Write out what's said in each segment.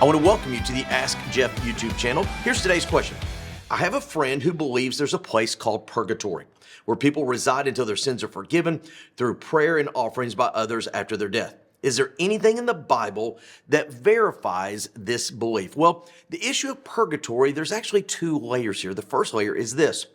I want to welcome you to the Ask Jeff YouTube channel. Here's today's question. I have a friend who believes there's a place called Purgatory, where people reside until their sins are forgiven through prayer and offerings by others after their death. Is there anything in the Bible that verifies this belief? Well, the issue of purgatory, there's actually two layers here. The first layer is this: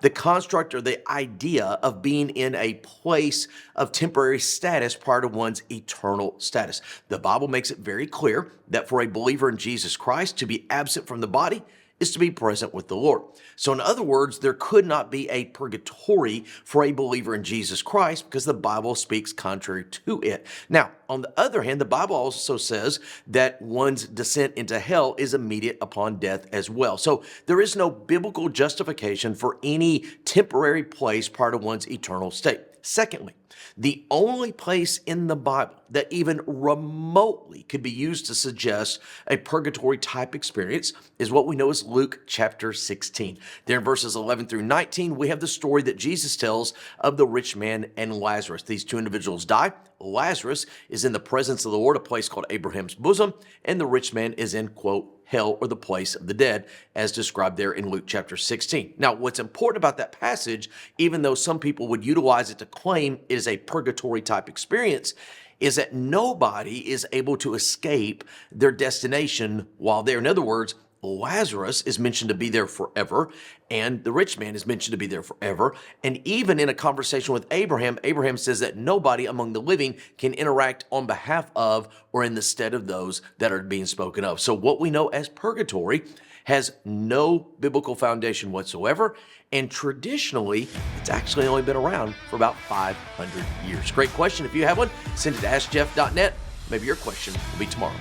the construct or the idea of being in a place of temporary status prior to one's eternal status. The Bible makes it very clear that for a believer in Jesus Christ, to be absent from the body is to be present with the Lord. So in other words, there could not be a purgatory for a believer in Jesus Christ because the Bible speaks contrary to it. Now, on the other hand, the Bible also says that one's descent into hell is immediate upon death as well. So there is no biblical justification for any temporary place prior to one's eternal state. Secondly, the only place in the Bible that even remotely could be used to suggest a purgatory type experience is what we know as Luke chapter 16. There in verses 11 through 19, we have the story that Jesus tells of the rich man and Lazarus. These two individuals die. Lazarus is in the presence of the Lord, a place called Abraham's bosom, and the rich man is in, quote, hell, or the place of the dead, as described there in Luke chapter 16. Now, what's important about that passage, even though some people would utilize it to claim it is a purgatory type experience, is that nobody is able to escape their destination while there. In other words, Lazarus is mentioned to be there forever, and the rich man is mentioned to be there forever. And even in a conversation with Abraham, Abraham says that nobody among the living can interact on behalf of or in the stead of those that are being spoken of. So what we know as purgatory has no biblical foundation whatsoever, and traditionally, it's actually only been around for about 500 years. Great question. If you have one, send it to AskJeff.net. Maybe your question will be tomorrow's.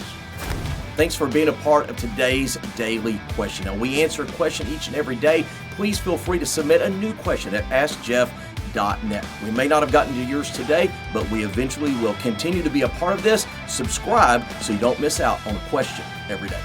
Thanks for being a part of today's daily question. Now, we answer a question each and every day. Please feel free to submit a new question at AskJeff.net. We may not have gotten to yours today, but we eventually will continue to be a part of this. Subscribe so you don't miss out on a question every day.